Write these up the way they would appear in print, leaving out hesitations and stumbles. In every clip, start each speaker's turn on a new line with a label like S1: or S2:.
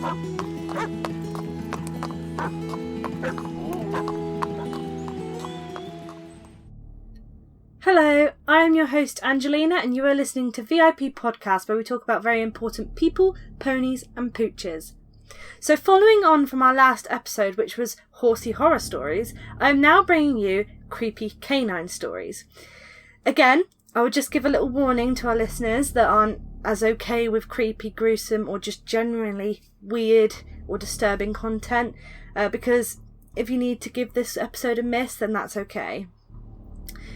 S1: Hello, I am your host Angelina and you are listening to V.I.P podcast where we talk about very important people, ponies and pooches. So following on from our last episode, which was horsey horror stories, I am now bringing you creepy canine stories. Again, I would just give a little warning to our listeners that aren't as okay with creepy, gruesome or just generally weird or disturbing content, because if you need to give this episode a miss, then that's okay.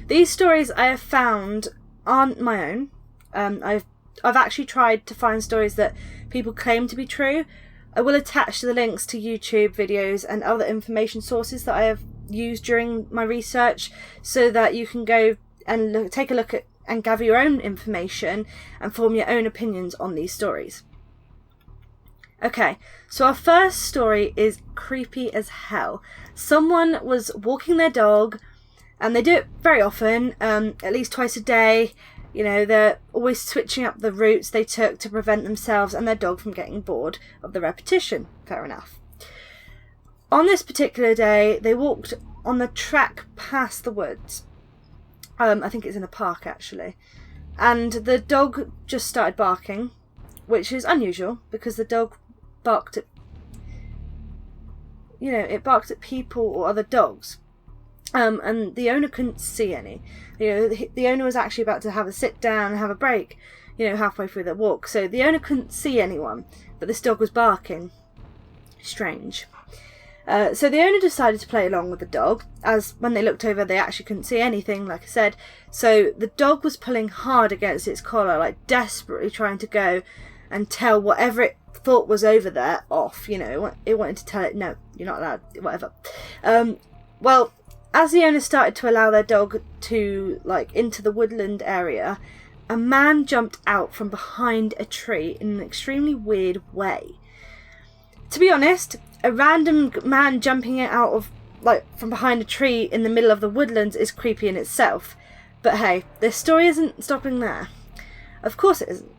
S1: These stories I have found aren't my own. I've actually tried to find stories that people claim to be true. I will attach the links to YouTube videos and other information sources that I have used during my research so that you can go and take a look at and gather your own information and form your own opinions on these stories. Okay, so our first story is creepy as hell. Someone was walking their dog, and they do it very often, at least twice a day. You know, they're always switching up the routes they took to prevent themselves and their dog from getting bored of the repetition. Fair enough. On this particular day, they walked on the track past the woods. I think it's in a park, actually. And the dog just started barking, which is unusual because the dog barked at, it barked at people or other dogs. And the owner couldn't see any. The owner was actually about to have a sit down and have a break, halfway through their walk. So the owner couldn't see anyone, but this dog was barking. Strange. So the owner decided to play along with the dog, as when they looked over, they actually couldn't see anything, like I said. So the dog was pulling hard against its collar, like desperately trying to go and tell whatever it thought was over there off. It wanted to tell it, no, you're not allowed, whatever. Well, as the owner started to allow their dog to, into the woodland area, a man jumped out from behind a tree in an extremely weird way. To be honest, a random man jumping out of, from behind a tree in the middle of the woodlands is creepy in itself. But hey, this story isn't stopping there. Of course it isn't.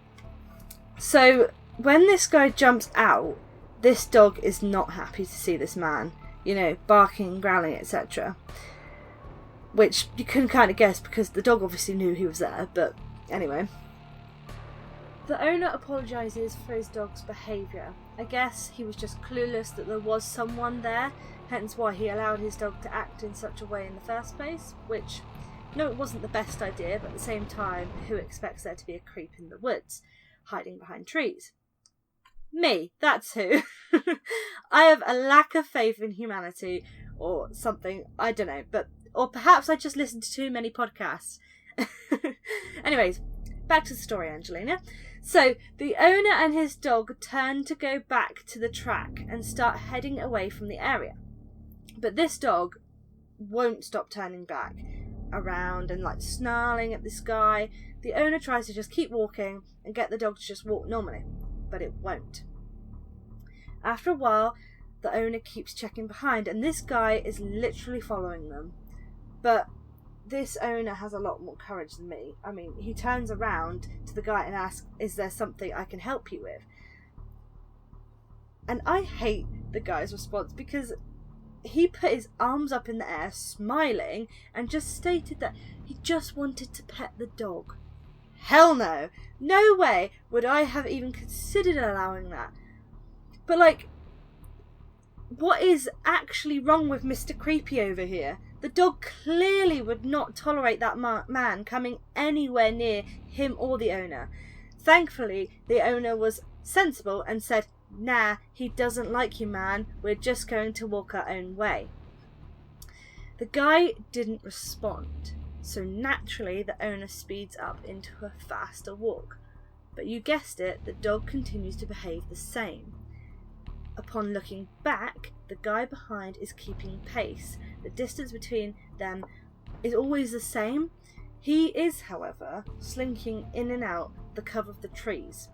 S1: So, when this guy jumps out, this dog is not happy to see this man. Barking, growling, etc. Which you can kind of guess because the dog obviously knew he was there, but anyway. The owner apologises for his dog's behaviour. I guess he was just clueless that there was someone there, hence why he allowed his dog to act in such a way in the first place, which, no, it wasn't the best idea, but at the same time, who expects there to be a creep in the woods, hiding behind trees? Me, that's who. I have a lack of faith in humanity or something, I don't know, or perhaps I just listen to too many podcasts. Anyways, back to the story, Angelina. So, the owner and his dog turn to go back to the track and start heading away from the area. But this dog won't stop turning back around and snarling at this guy. The owner tries to just keep walking and get the dog to just walk normally, but it won't. After a while, the owner keeps checking behind, and this guy is literally following them. But this owner has a lot more courage than me. I mean, he turns around to the guy and asks, "Is there something I can help you with?" And I hate the guy's response because he put his arms up in the air, smiling, and just stated that he just wanted to pet the dog. Hell no! No way would I have even considered allowing that. But what is actually wrong with Mr. Creepy over here? The dog clearly would not tolerate that man coming anywhere near him or the owner. Thankfully, the owner was sensible and said, "Nah, he doesn't like you, man. We're just going to walk our own way." The guy didn't respond, so naturally the owner speeds up into a faster walk. But you guessed it, the dog continues to behave the same. Upon looking back, the guy behind is keeping pace. The distance between them is always the same. He is, however, slinking in and out the cover of the trees.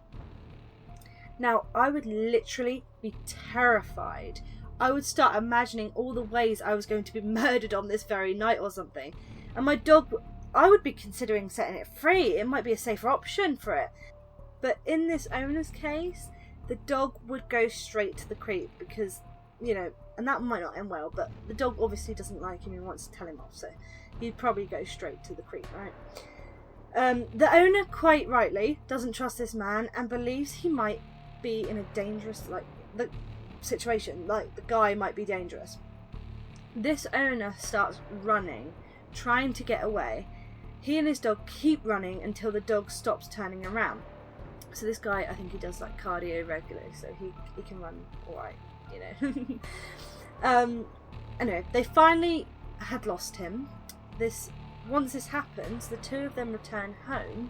S1: Now, I would literally be terrified. I would start imagining all the ways I was going to be murdered on this very night or something. And my dog, I would be considering setting it free. It might be a safer option for it. But in this owner's case, the dog would go straight to the creep because, you know, and that might not end well, but the dog obviously doesn't like him and wants to tell him off, so he'd probably go straight to the creep, right? The owner, quite rightly, doesn't trust this man and believes he might be in a dangerous, the situation, like the guy might be dangerous. This owner starts running, trying to get away. He and his dog keep running until the dog stops turning around. So this guy, I think he does like cardio regularly, so he can run alright, you know. Anyway, they finally had lost him. Once this happens, the two of them return home.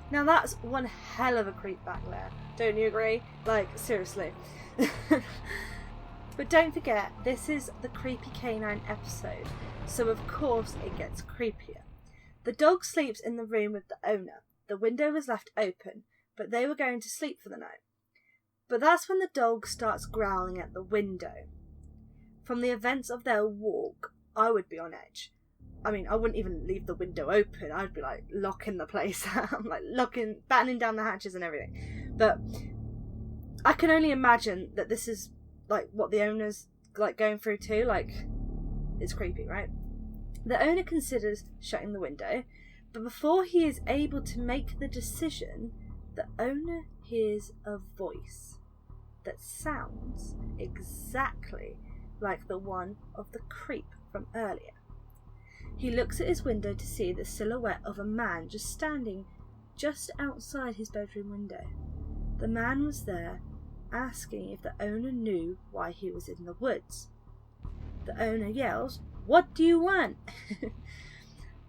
S1: Now that's one hell of a creep back there. Don't you agree? Like, seriously. But don't forget, this is the Creepy Canine episode, so of course it gets creepier. The dog sleeps in the room with the owner. The window was left open, but they were going to sleep for the night. But that's when the dog starts growling at the window. From the events of their walk, I would be on edge. I mean, I wouldn't even leave the window open. I'd be like locking the place out, like battening down the hatches and everything. But I can only imagine that this is like what the owner's like going through too. Like, it's creepy, right? The owner considers shutting the window, but before he is able to make the decision, the owner hears a voice that sounds exactly like the one of the creep from earlier. He looks at his window to see the silhouette of a man just standing just outside his bedroom window. The man was there, asking if the owner knew why he was in the woods. The owner yells, "What do you want?"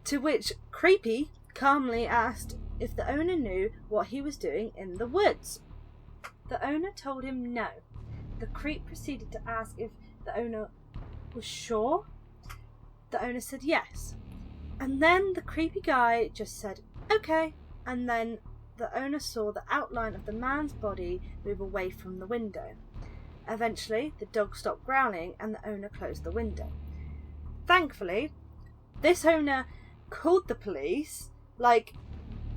S1: To which Creepy calmly asked if the owner knew what he was doing in the woods. The owner told him no. The creep proceeded to ask if the owner was sure. The owner said yes. And then the creepy guy just said, okay. And then the owner saw the outline of the man's body move away from the window. Eventually, the dog stopped growling and the owner closed the window. Thankfully, this owner called the police. Like,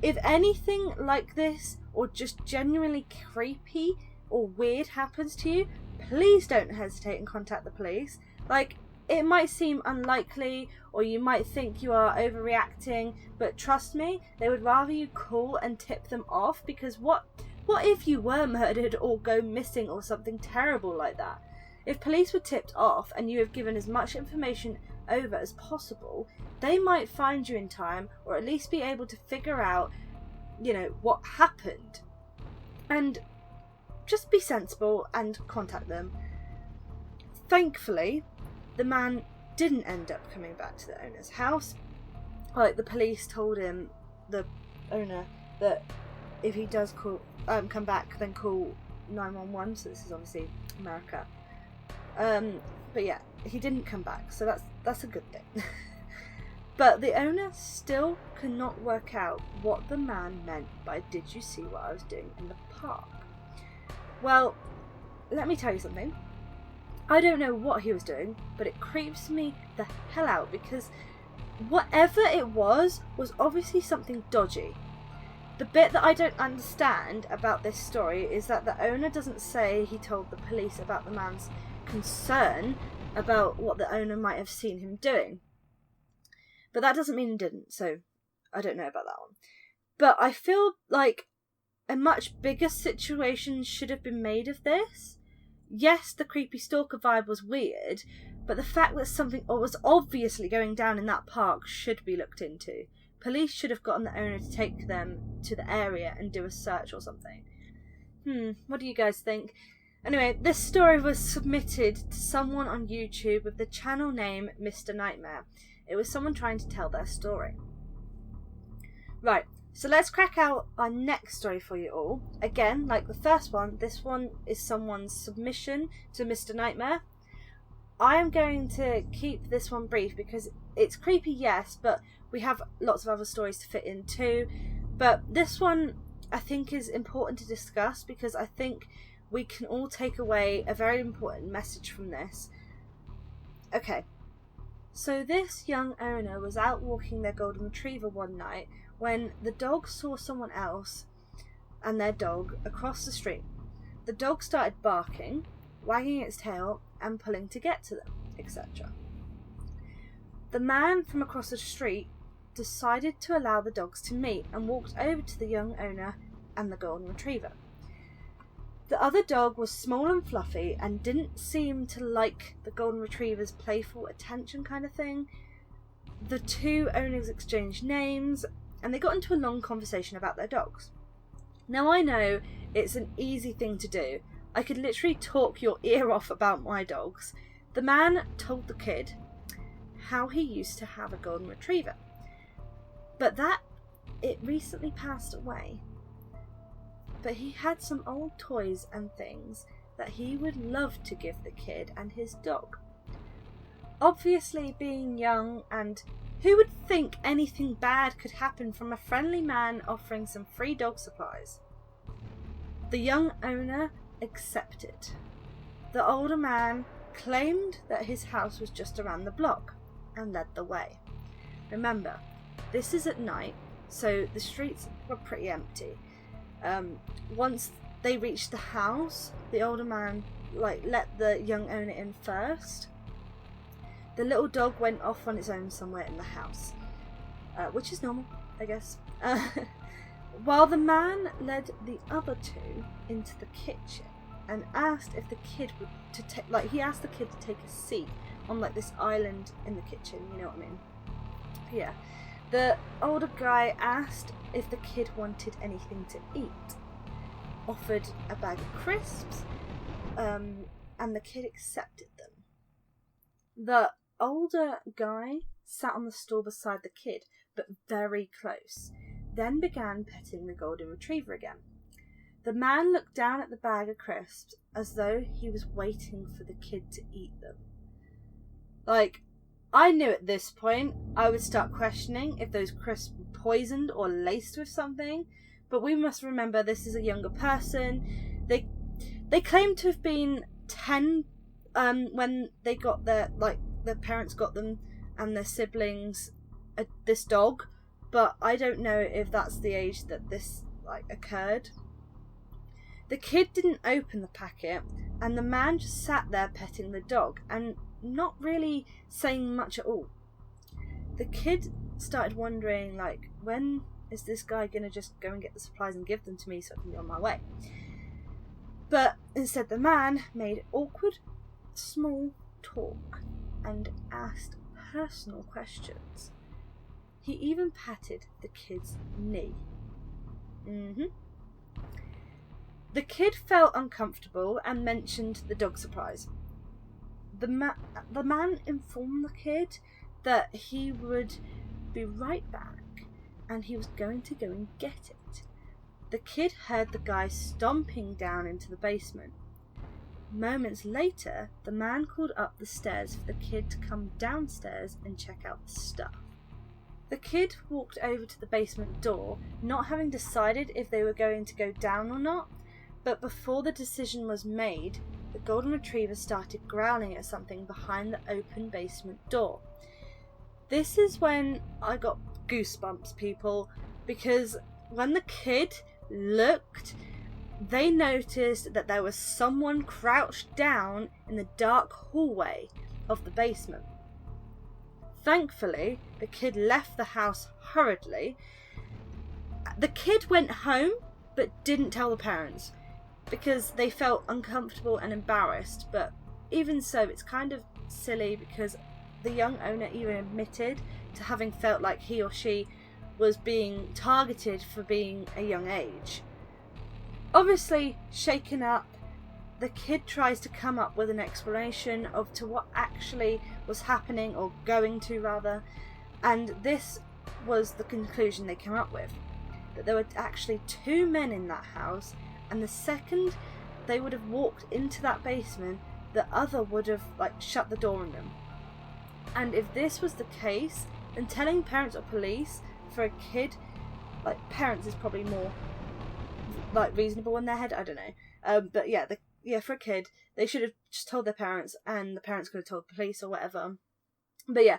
S1: if anything like this or just genuinely creepy or weird happens to you, please don't hesitate and contact the police. Like, it might seem unlikely or you might think you are overreacting, but trust me, they would rather you call and tip them off, because what if you were murdered or go missing or something terrible like that? If police were tipped off and you have given as much information over as possible, they might find you in time or at least be able to figure out, you know, what happened. And just be sensible and contact them. Thankfully, the man didn't end up coming back to the owner's house. Like, the police told him, the owner, that if he does come back, then call 911. So this is obviously America. But yeah, he didn't come back, so that's a good thing. But the owner still could not work out what the man meant by "did you see what I was doing in the park?" Well, let me tell you something. I don't know what he was doing, but it creeps me the hell out, because whatever it was obviously something dodgy. The bit that I don't understand about this story is that the owner doesn't say he told the police about the man's concern about what the owner might have seen him doing. But that doesn't mean he didn't, so I don't know about that one. But I feel like a much bigger situation should have been made of this. Yes, the creepy stalker vibe was weird, but the fact that something was obviously going down in that park should be looked into. Police should have gotten the owner to take them to the area and do a search or something. What do you guys think? Anyway, this story was submitted to someone on YouTube with the channel name Mr. Nightmare. It was someone trying to tell their story. Right, so let's crack out our next story for you all. Again, like the first one, this one is someone's submission to Mr. Nightmare. I am going to keep this one brief because it's creepy, yes, but we have lots of other stories to fit in too. But this one I think is important to discuss because I think we can all take away a very important message from this. Okay, so this young owner was out walking their golden retriever one night when the dog saw someone else and their dog across the street. the dog started barking, wagging its tail, and pulling to get to them, etc. The man from across the street decided to allow the dogs to meet and walked over to the young owner and the golden retriever. The other dog was small and fluffy and didn't seem to like the golden retriever's playful attention kind of thing. The two owners exchanged names and they got into a long conversation about their dogs. Now I know it's an easy thing to do. I could literally talk your ear off about my dogs. The man told the kid how he used to have a golden retriever, but that it recently passed away. But he had some old toys and things that he would love to give the kid and his dog. Obviously, being young, and who would think anything bad could happen from a friendly man offering some free dog supplies? The young owner accepted. The older man claimed that his house was just around the block and led the way. Remember, this is at night, so the streets were pretty empty. Once they reached the house, the older man let the young owner in first. The little dog went off on its own somewhere in the house, which is normal, I guess. While the man led the other two into the kitchen and asked if the kid would he asked the kid to take a seat on this island in the kitchen. You know what I mean? Yeah. The older guy asked if the kid wanted anything to eat, offered a bag of crisps, and the kid accepted them. The older guy sat on the stool beside the kid, but very close, then began petting the golden retriever again. The man looked down at the bag of crisps as though he was waiting for the kid to eat them. I knew at this point I would start questioning if those crisps were poisoned or laced with something, but we must remember this is a younger person. They claim to have been 10 when they got their parents got them and their siblings this dog, but I don't know if that's the age that this occurred. The kid didn't open the packet, and the man just sat there petting the dog and not really saying much at all. The kid started wondering, when is this guy going to just go and get the supplies and give them to me so I can be on my way? But instead the man made awkward, small talk and asked personal questions. He even patted the kid's knee. The kid felt uncomfortable and mentioned the dog supplies. The man informed the kid that he would be right back and he was going to go and get it. The kid heard the guy stomping down into the basement. Moments later, the man called up the stairs for the kid to come downstairs and check out the stuff. The kid walked over to the basement door, not having decided if they were going to go down or not, but before the decision was made, the golden retriever started growling at something behind the open basement door. This is when I got goosebumps, people, because when the kid looked, they noticed that there was someone crouched down in the dark hallway of the basement. Thankfully, the kid left the house hurriedly. The kid went home but didn't tell the parents because they felt uncomfortable and embarrassed, but even so, it's kind of silly because the young owner even admitted to having felt like he or she was being targeted for being a young age. Obviously, shaken up, the kid tries to come up with an explanation of to what actually was happening, or going to rather, and this was the conclusion they came up with, that there were actually two men in that house, and the second they would have walked into that basement, the other would have shut the door on them. And if this was the case, then telling parents or police for a kid, parents is probably more reasonable in their head, I don't know. But yeah, for a kid, they should have just told their parents, and the parents could have told the police or whatever. But yeah,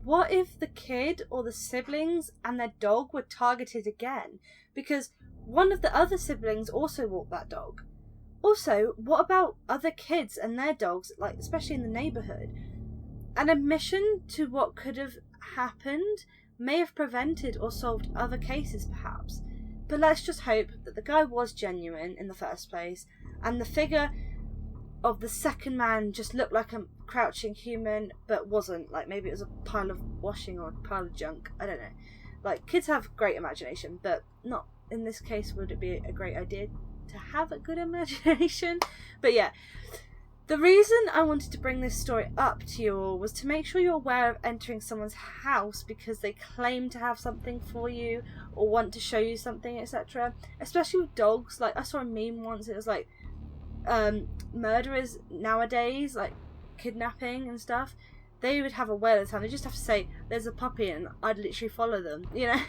S1: what if the kid or the siblings and their dog were targeted again? Because one of the other siblings also walked that dog. Also, what about other kids and their dogs, like especially in the neighbourhood? An admission to what could have happened may have prevented or solved other cases perhaps, but let's just hope that the guy was genuine in the first place, and the figure of the second man just looked like a crouching human but wasn't. Like maybe it was a pile of washing or a pile of junk, I don't know. Like, kids have great imagination, but not in this case would it be a great idea to have a good imagination. But yeah, the reason I wanted to bring this story up to you all was to make sure you're aware of entering someone's house because they claim to have something for you or want to show you something, etc. Especially with dogs. Like, I saw a meme once, it was like murderers nowadays, like kidnapping and stuff, they would have a whale of a time. They just have to say there's a puppy and I'd literally follow them, you know.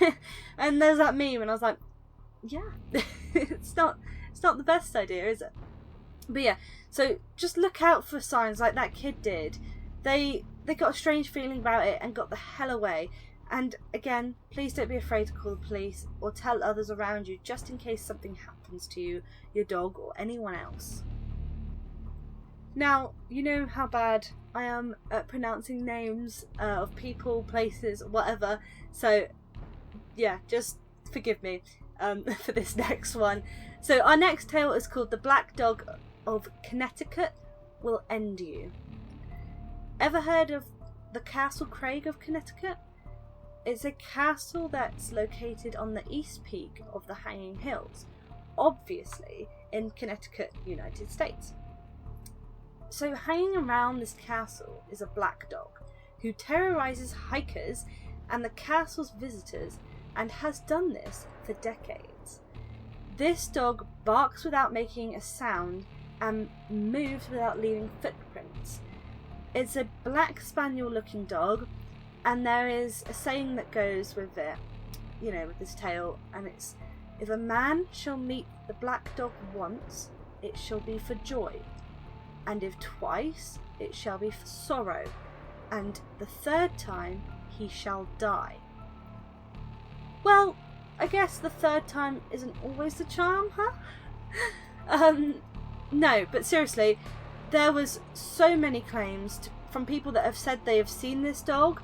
S1: And there's that meme and I was like, yeah. it's not the best idea, is it? But yeah, so just look out for signs like that kid did. They got a strange feeling about it and got the hell away. And again, please don't be afraid to call the police or tell others around you just in case something happens to you, your dog or anyone else. Now, you know how bad I am at pronouncing names of people, places, whatever. So yeah, just forgive me for this next one. So our next tale is called The Black Dog of Connecticut Will End You. Ever heard of the Castle Craig of Connecticut? It's a castle that's located on the east peak of the Hanging Hills, obviously in Connecticut, United States. So hanging around this castle is a black dog who terrorizes hikers and the castle's visitors and has done this for decades. This dog barks without making a sound and moves without leaving footprints. It's a black spaniel looking dog, and there is a saying that goes with it, with this tale, and it's, if a man shall meet the black dog once, it shall be for joy, and if twice, it shall be for sorrow, and the third time he shall die. Well, I guess the third time isn't always the charm, huh? No, but seriously, there was so many claims from people that have said they have seen this dog,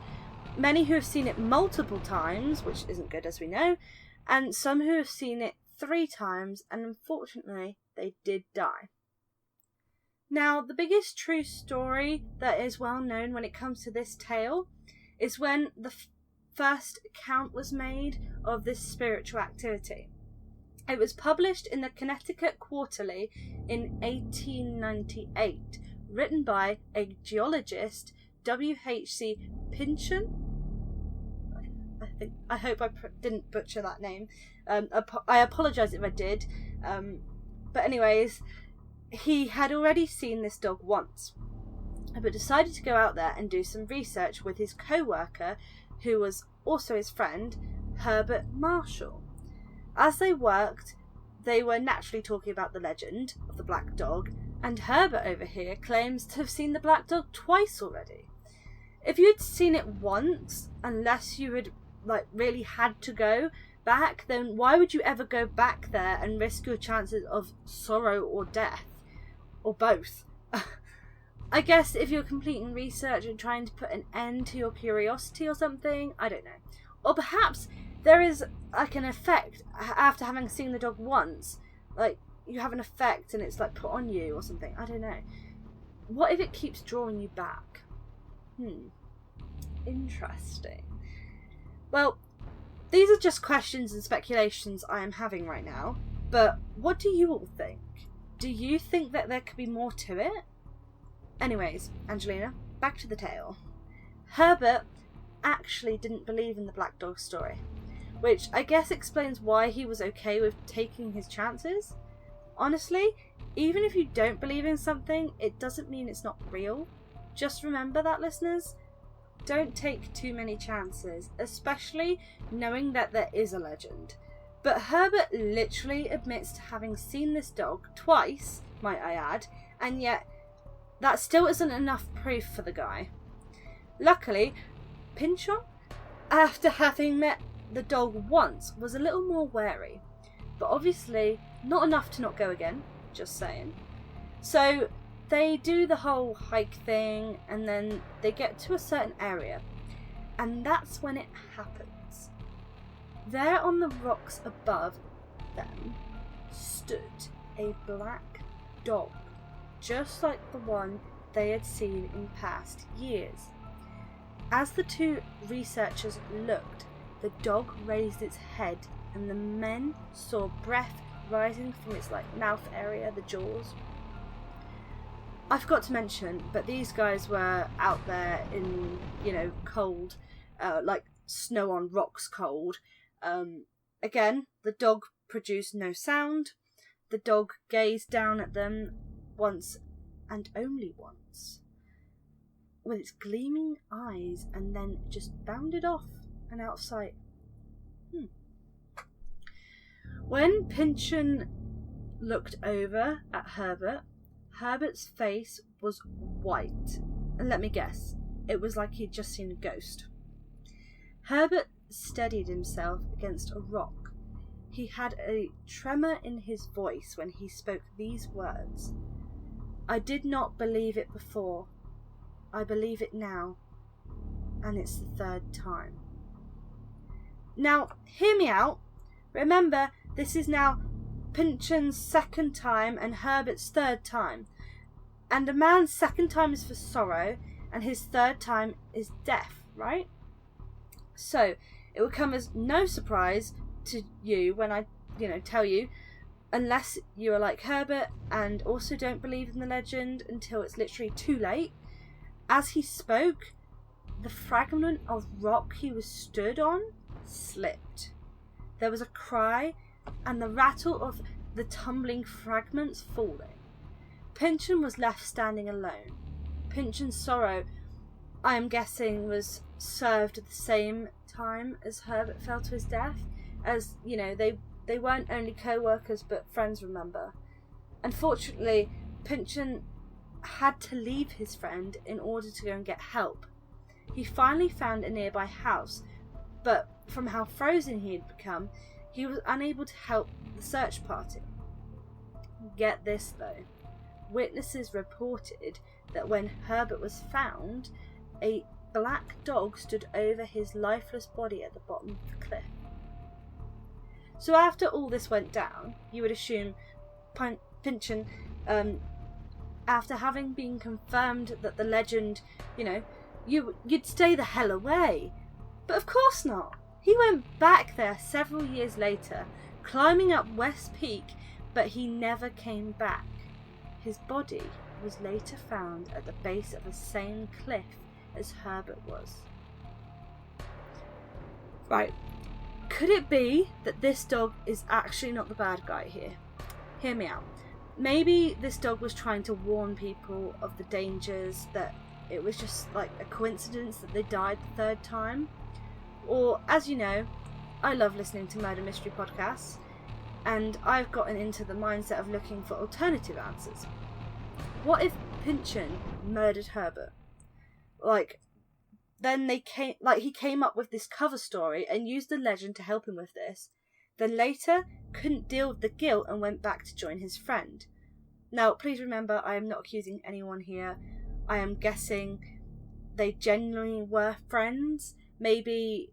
S1: many who have seen it multiple times, which isn't good as we know, and some who have seen it 3 times, and unfortunately they did die. Now, the biggest true story that is well known when it comes to this tale is when the first account was made of this spiritual activity. It was published in the Connecticut Quarterly in 1898, written by a geologist, W.H.C. Pynchon. I hope I didn't butcher that name. I apologise if I did. But anyways, he had already seen this dog once, but decided to go out there and do some research with his co-worker, who was also his friend, Herbert Marshall. As they worked, they were naturally talking about the legend of the black dog, and Herbert over here claims to have seen the black dog twice already. If you'd seen it once, unless you had really had to go back, then why would you ever go back there and risk your chances of sorrow or death? Or both? I guess if you're completing research and trying to put an end to your curiosity or something, I don't know. Or perhaps there is an effect after having seen the dog once. Like, you have an effect and it's put on you or something. I don't know. What if it keeps drawing you back? Interesting. Well, these are just questions and speculations I am having right now, but what do you all think? Do you think that there could be more to it? Anyways, Angelina, back to the tale. Herbert actually didn't believe in the black dog story, which I guess explains why he was okay with taking his chances. Honestly, even if you don't believe in something, it doesn't mean it's not real. Just remember that, listeners. Don't take too many chances, especially knowing that there is a legend. But Herbert literally admits to having seen this dog twice, might I add, and yet that still isn't enough proof for the guy. Luckily, Pynchon, after having met the dog once, was a little more wary. but obviously not enough to not go again, just saying. So they do the whole hike thing, and then they get to a certain area, and that's when it happens. There on the rocks above them stood a black dog, just like the one they had seen in past years. As the two researchers looked, the dog raised its head, and the men saw breath rising from its mouth area, the jaws. I forgot to mention, but these guys were out there in, cold, like snow on rocks cold. Again, the dog produced no sound. The dog gazed down at them once, and only once, with its gleaming eyes, and then just bounded off and out of sight. When Pynchon looked over at Herbert, Herbert's face was white, and let me guess, it was like he'd just seen a ghost. Herbert steadied himself against a rock. He had a tremor in his voice when he spoke these words. "I did not believe it before. I believe it now. And it's the third time." Now, hear me out. Remember, this is now Pynchon's second time and Herbert's third time. And a man's second time is for sorrow, and his third time is death, right? So, it will come as no surprise to you when I, tell you, unless you are like Herbert and also don't believe in the legend until it's literally too late. As he spoke, the fragment of rock he was stood on slipped. There was a cry and the rattle of the tumbling fragments falling. Pynchon was left standing alone. Pynchon's sorrow, I am guessing, was served at the same time as Herbert fell to his death, as, they weren't only co-workers but friends, remember. Unfortunately, Pynchon had to leave his friend in order to go and get help. He finally found a nearby house, but from how frozen he had become, he was unable to help the search party. Get this though, witnesses reported that when Herbert was found, a black dog stood over his lifeless body at the bottom of the cliff. So after all this went down, you would assume Pynchon, after having been confirmed that the legend, you'd stay the hell away. But of course not. He went back there several years later, climbing up West Peak, but he never came back. His body was later found at the base of the same cliff as Herbert was. Right. Could it be that this dog is actually not the bad guy here? Hear me out. Maybe this dog was trying to warn people of the dangers, that it was just like a coincidence that they died the third time. Or, as you know, I love listening to murder mystery podcasts, and I've gotten into the mindset of looking for alternative answers. What if Pynchon murdered Herbert? Then he came up with this cover story and used the legend to help him with this, then later couldn't deal with the guilt and went back to join his friend. Now, please remember, I am not accusing anyone here. I am guessing they genuinely were friends. Maybe,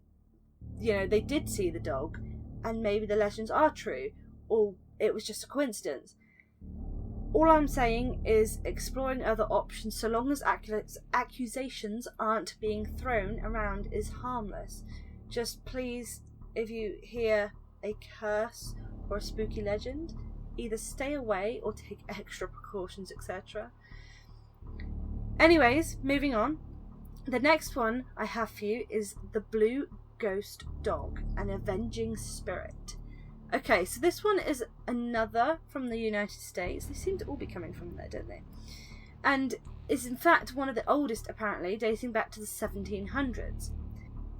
S1: they did see the dog, and maybe the legends are true, or it was just a coincidence. All I'm saying is exploring other options, so long as accusations aren't being thrown around, is harmless. Just please, if you hear a curse or a spooky legend, either stay away or take extra precautions, etc. Anyways, moving on. The next one I have for you is the Blue Ghost Dog, an avenging spirit. Okay, so this one is another from the United States. They seem to all be coming from there, don't they? And is in fact one of the oldest, apparently, dating back to the 1700s.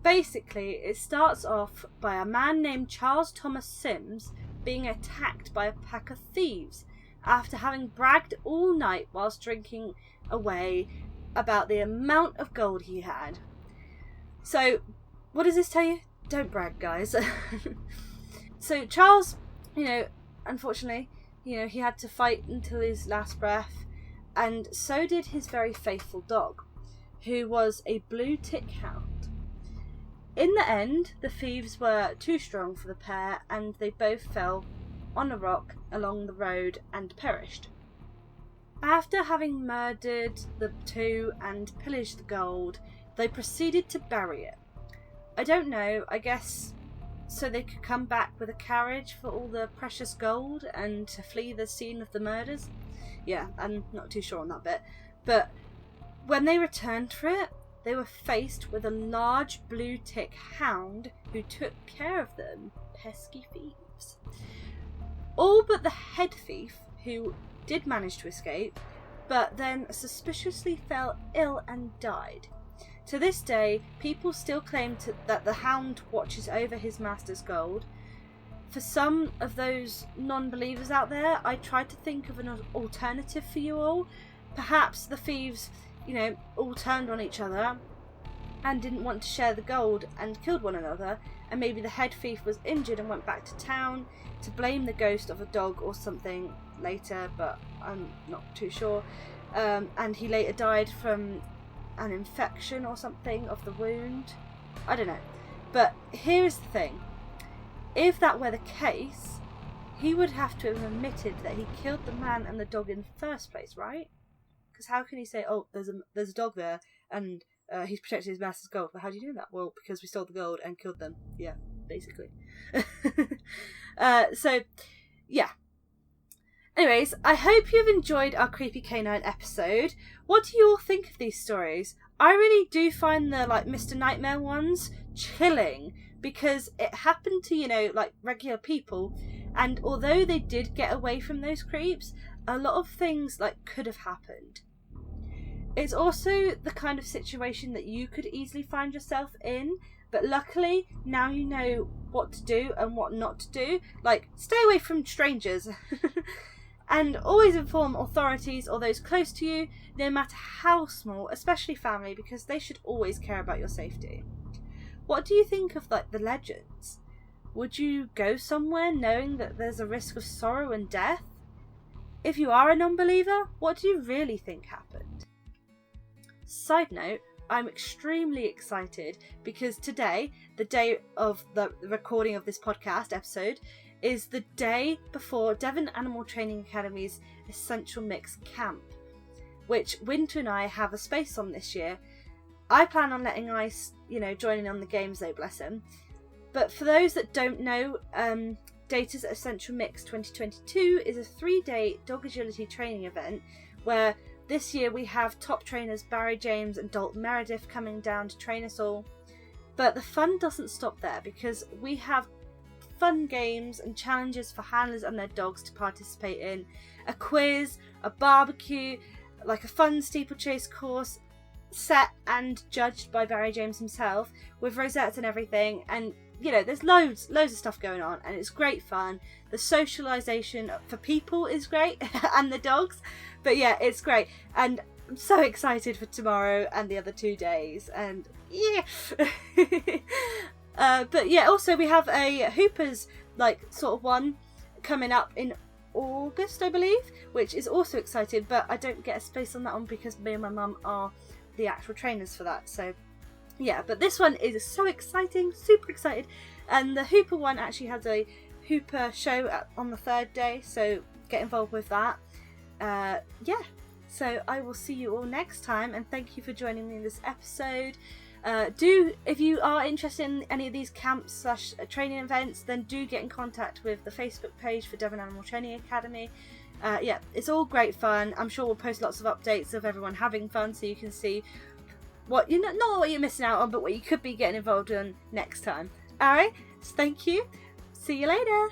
S1: Basically, it starts off by a man named Charles Thomas Sims being attacked by a pack of thieves after having bragged all night whilst drinking away about the amount of gold he had. So, what does this tell you? Don't brag, guys. So Charles unfortunately, he had to fight until his last breath, and so did his very faithful dog, who was a blue tick hound. In the end, the thieves were too strong for the pair, and they both fell on a rock along the road and perished. After having murdered the two and pillaged the gold, they proceeded to bury it. I don't know, I guess so they could come back with a carriage for all the precious gold and to flee the scene of the murders. Yeah, I'm not too sure on that bit. But when they returned for it, they were faced with a large blue tick hound who took care of them. Pesky thieves. All but the head thief, who did manage to escape, but then suspiciously fell ill and died. To this day, people still claim that the hound watches over his master's gold. For some of those non-believers out there, I tried to think of an alternative for you all. Perhaps the thieves, all turned on each other and didn't want to share the gold and killed one another, and maybe the head thief was injured and went back to town to blame the ghost of a dog or something later, but I'm not too sure. And he later died from an infection or something of the wound. I don't know. But here's the thing. If that were the case, he would have to have admitted that he killed the man and the dog in the first place, right? Because how can he say, oh, there's a dog there and he's protecting his master's gold? But how do you do that? Well, because we stole the gold and killed them. Yeah, basically. So, yeah. Anyways, I hope you've enjoyed our Creepy Canine episode. What do you all think of these stories? I really do find the Mr. Nightmare ones chilling, because it happened to, regular people, and although they did get away from those creeps, a lot of things could have happened. It's also the kind of situation that you could easily find yourself in, but luckily now you know what to do and what not to do. Stay away from strangers. And always inform authorities or those close to you, no matter how small, especially family, because they should always care about your safety. What do you think of the legends? Would you go somewhere knowing that there's a risk of sorrow and death? If you are a non-believer, what do you really think happened? Side note, I'm extremely excited because today, the day of the recording of this podcast episode, is the day before Devon Animal Training Academy's Essential Mix Camp, which Winter and I have a space on this year. I plan on letting Ice, join in on the games though, bless him. But for those that don't know, Data's Essential Mix 2022 is a 3-day dog agility training event where this year we have top trainers Barry James and Dalton Meredith coming down to train us all. But the fun doesn't stop there, because we have fun games and challenges for handlers and their dogs to participate in, a quiz, a barbecue, a fun steeplechase course set and judged by Barry James himself with rosettes and everything, and there's loads of stuff going on, and it's great fun. The socialization for people is great and the dogs, but yeah, it's great, and I'm so excited for tomorrow and the other 2 days, and yeah. But yeah, also we have a Hoopers one coming up in August, I believe, which is also exciting, but I don't get a space on that one because me and my mum are the actual trainers for that. So yeah, but this one is so exciting, super excited, and the Hooper one actually has a Hooper show on the 3rd day, so get involved with that. Yeah, so I will see you all next time, and thank you for joining me in this episode. If you are interested in any of these camps / training events, then do get in contact with the Facebook page for Devon Animal Training Academy. Yeah, it's all great fun. I'm sure we'll post lots of updates of everyone having fun, so you can see what not what you're missing out on, but what you could be getting involved in next time. Alright, so thank you. See you later.